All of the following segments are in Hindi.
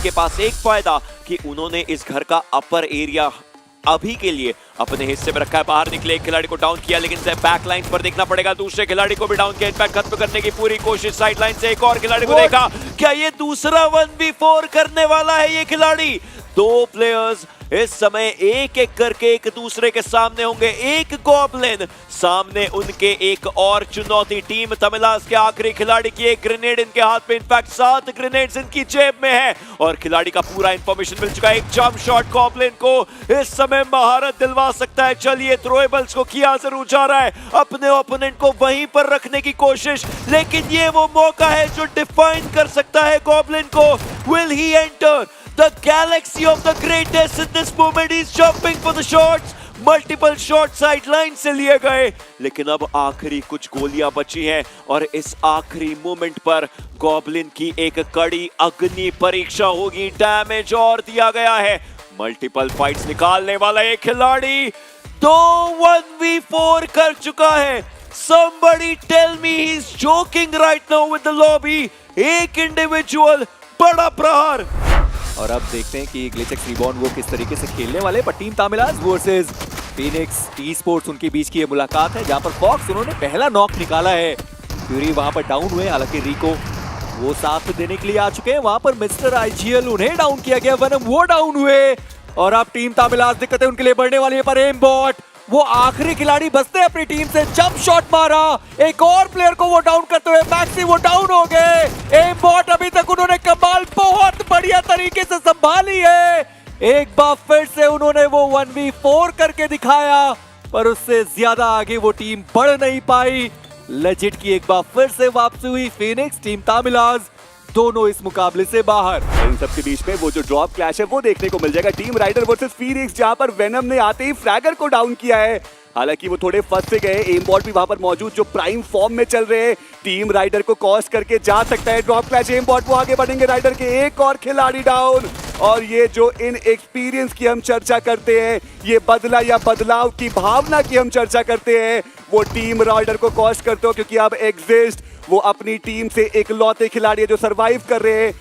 इनके पास एक फायदा कि उन्होंने इस घर का अपर एरिया अभी के लिए अपने हिस्से में रखा है। बाहर निकले एक खिलाड़ी को डाउन किया, लेकिन बैक लाइन पर देखना पड़ेगा, दूसरे खिलाड़ी को भी डाउन किया। इनफैक्ट खत्म करने की पूरी कोशिश साइड लाइन से एक और खिलाड़ी को देखा। क्या ये दूसरा 1v4 करने वाला है ये खिलाड़ी? दो प्लेयर्स इस समय एक एक करके एक दूसरे के सामने होंगे। एक गॉब्लिन सामने, उनके एक और चुनौती। टीम तमिलास के आखिरी खिलाड़ी की एक ग्रेनेड इनके हाथ में, इनफैक्ट 7 ग्रेनेड्स इनकी जेब में है और खिलाड़ी का पूरा इंफॉर्मेशन मिल चुका है। एक जंप शॉट गॉब्लिन को इस समय महारत दिलवा सकता है। चलिए, थ्रोएबल्स को किया जरूर जा रहा है, अपने ओपोनेंट को वहीं पर रखने की कोशिश, लेकिन ये वो मौका है जो डिफाइन कर सकता है गॉब्लिन को। Will he enter the galaxy of the greatest in this moment? He's jumping for the shots. Multiple shot sideline से लिए गए, लेकिन अब आखिरी कुछ गोलियां बची हैं और इस आखिरी मोमेंट पर गॉब्लिन की एक कड़ी अग्नि परीक्षा होगी। डैमेज और दिया गया है, मल्टीपल फाइट्स निकालने वाला एक खिलाड़ी 2 1v4 कर चुका है। Somebody tell me he's joking right now with the lobby. एक इंडिविजुअल, बड़ा प्रहार। और अब देखते हैं कि ग्लिचेक्स रिबॉर्न वो किस तरीके से खेलने वाले। पर टीम तमिलास वर्सेस फीनिक्स ई-स्पोर्ट्स, उनके बीच की ये मुलाकात है जहां पर फॉक्स उन्होंने पहला नॉक निकाला है। फ्यूरी वहां पर डाउन हुए, हालांकि रिको वो साथ देने के लिए आ चुके हैं। वहां पर मिस्टर आईजीएल, उन्हें डाउन किया गया, वनम वो डाउन हुए और अब टीम तमिलास दिक्कतें उनके लिए बढ़ने वाली है। पर एम बॉट वो आखिरी खिलाड़ी बचते हैं अपनी टीम से, जंप शॉट मारा, एक और प्लेयर को वो डाउन करते हुए मैक्सी वो डाउन हो गए। एम बॉट अभी तक उन्होंने कमाल बहुत बढ़िया तरीके से संभाली है। एक बार फिर से उन्होंने वो 1v4 करके दिखाया, पर उससे ज्यादा आगे वो टीम बढ़ नहीं पाई। लेजिट की एक बार फिर से वापसी हुई फीनिक्स, टीम तमिलास दोनों इस मुकाबले से बाहर। इन सबके बीच में वो जो ड्रॉप क्लैश है वो देखने को मिल जाएगा। टीम राइडर वर्सेस फीनिक्स, जहां पर वेनम ने आते ही फ्रैगर को डाउन किया है। हालांकि वो थोड़े फंस से गए, एम बॉट भी वहां पर मौजूद जो प्राइम फॉर्म में चल रहे हैं। टीम राइडर को कॉस्ट करके जा सकता है ड्रॉप क्लैश। एम बॉट वो आगे बढ़ेंगे, राइडर के एक और खिलाड़ी डाउन। और ये जो इन एक्सपीरियंस की हम चर्चा करते हैं, ये बदला या बदलाव की भावना की हम चर्चा करते हैं, वो टीम राइडर को कॉस्ट करते हो, क्योंकि अब एग्जिस्ट वो अपनी टीम से एक लौते खिलाड़ी है जो सरवाइव कर रहे हैं।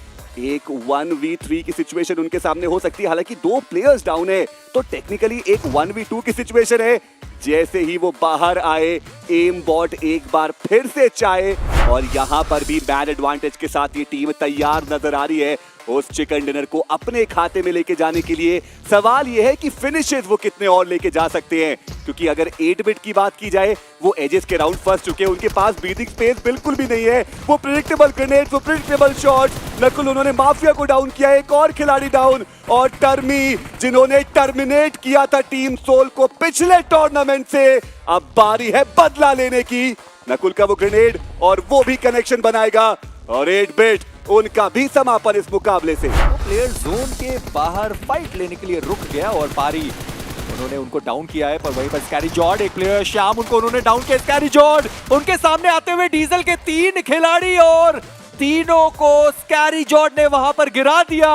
एक 1v3 की सिचुएशन उनके सामने हो सकती है, हालांकि 2 प्लेयर्स डाउन है तो टेक्निकली एक 1v2 की सिचुएशन है। जैसे ही वो बाहर आए, एम बॉट एक बार फिर से चाहे और यहाँ पर भी मैन एडवांटेज के साथ ये टीम तैयार नजर आ रही है उस चिकन डिनर को अपने खाते में लेके जाने के लिए। सवाल ये है कि फिनिशेस वो कितने और लेके जा सकते हैं, क्योंकि अगर 8 बिट की बात की जाए, वो एजेस के राउंड फंस चुके हैं, उनके पास ब्रीदिंग स्पेस बिल्कुल भी नहीं है। वो प्रेडिक्टेबल ग्रेनेड्स, वो प्रेडिक्टेबल शॉट्स, नकुल उन्होंने माफिया को डाउन किया, एक और खिलाड़ी डाउन, और टर्मी जिन्होंने टर्मिनेट किया था टीम सोल को पिछले टूर्नामेंट से, अब बारी है बदला लेने की। नकुल का वो ग्रेनेड और वो भी कनेक्शन बनाएगा और 8 बिट उनका भी समापन इस मुकाबले से। प्लेयर जोन के बाहर फाइट लेने के लिए रुक गया और पारी उन्होंने उनको डाउन किया है। पर वहीं पर स्कैरी जॉर्ड, एक प्लेयर श्याम, उनको उन्होंने डाउन किया। स्कैरी जॉर्ड उनके सामने आते हुए डीजल के 3 खिलाड़ी और तीनों को स्कैरी जॉर्ड ने वहां पर गिरा दिया।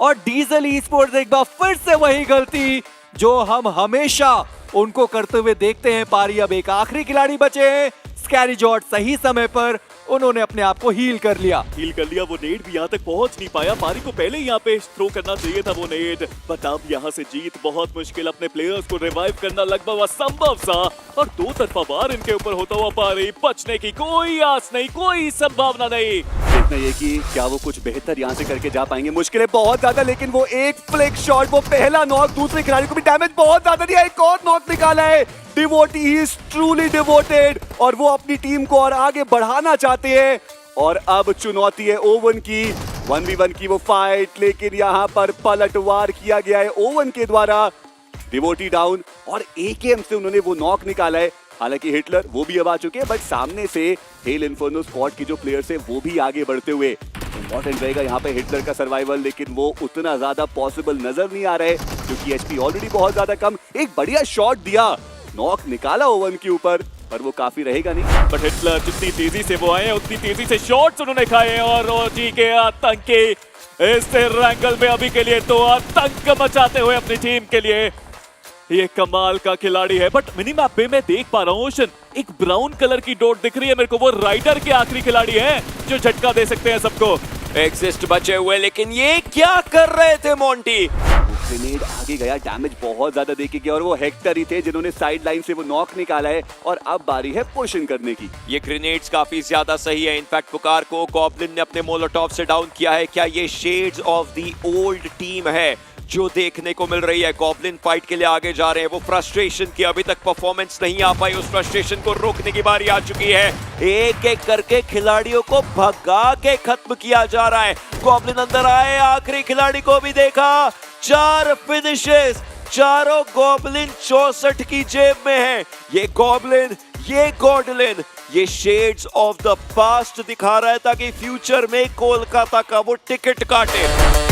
और डीजल ई-स्पोर्ट्स एक बार फिर से वही गलती जो हम हमेशा उनको करते हुए देखते हैं। पारी अब एक आखिरी खिलाड़ी बचे हैं, स्कैरी जॉर्ड सही समय पर उन्होंने अपने आप को हील कर लिया। वो नेट भी यहाँ तक पहुँच नहीं पाया, पारी को पहले यहाँ पे थ्रो करना चाहिए था वो नेट। बट अब यहाँ से जीत बहुत मुश्किल, अपने प्लेयर्स को रिवाइव करना लगभग असंभव सा, और 2 तरफा बार इनके ऊपर होता हुआ पारी, बचने की कोई आस नहीं, कोई संभावना नहीं। देखना ये कि क्या वो कुछ बेहतर यहाँ से करके जा पाएंगे, मुश्किल है बहुत ज्यादा। लेकिन वो एक फ्लिक शॉट, वो पहला नॉक, दूसरे खिलाड़ी को भी डैमेज बहुत ज्यादा दिया, एक और नॉक निकाला है। Devotee, he is truly devoted, और वो अपनी टीम को और आगे बढ़ाना चाहते हैं। और अब चुनौती है ओवन की, 1v1 की वो फाइट, लेकिन यहाँ पर पलटवार किया गया है ओवन के द्वारा। डिवोटी डाउन और एकेएम से उन्होंने वो नॉक निकाला है। हालांकि हिटलर वो भी अब आ चुके हैं, बट सामने से हेल इन्फर्नो स्क्वाड की जो प्लेयर्स है वो भी आगे बढ़ते हुए। इंपॉर्टेंट रहेगा यहाँ पे हिटलर का सर्वाइवल, लेकिन वो उतना ज्यादा पॉसिबल नजर नहीं आ रहा है क्योंकि एचपी ऑलरेडी बहुत ज्यादा कम। एक बढ़िया शॉट दिया, नॉक निकाला ओवन के ऊपर, पर वो काफी रहेगा नहीं। बट हिटलर जितनी तेजी से वो आए हैं उतनी तेजी से शॉट्स उन्होंने खाए हैं, और ओजी के आतंक के इस रैंगल में अभी के लिए तो आतंक मचाते हुए अपनी टीम के लिए ये कमाल का खिलाड़ी है। बट मिनी मैप पे मैं देख पा रहा हूँ ओशन, एक ब्राउन कलर की डॉट दिख रही है मेरे को, वो राइडर के आखिरी खिलाड़ी हैं जो झटका दे सकते हैं सबको। एग्जिस्ट बचे हुए, लेकिन ये क्या कर रहे थे मोंटी? ग्रेनेड आगे गया, डैमेज बहुत ज्यादा देके गया और वो हेक्टर ही थे जिन्होंने साइड लाइन से वो नॉक निकाला है और अब बारी है पुश इन करने की। ये ग्रेनेड्स काफी ज्यादा सही है। इनफैक्ट पुकार को गॉब्लिन ने अपने मोलोटॉव से डाउन किया है। क्या ये shades of the old team है जो देखने को मिल रही है? गॉब्लिन फाइट के लिए आगे जा रहे हैं। वो फ्रस्ट्रेशन की अभी तक परफॉर्मेंस नहीं आ पाई, उस फ्रस्ट्रेशन को रोकने की बारी आ चुकी है। एक एक करके खिलाड़ियों को भगा के खत्म किया जा रहा है। गॉब्लिन अंदर आए, आखिरी खिलाड़ी को भी देखा। 4 फिनिशेस, चारों गॉब्लिन 64 की जेब में है। ये गॉब्लिन, ये गॉडलिन, ये शेड्स ऑफ द पास्ट दिखा रहा है ताकि फ्यूचर में कोलकाता का वो टिकट काटे।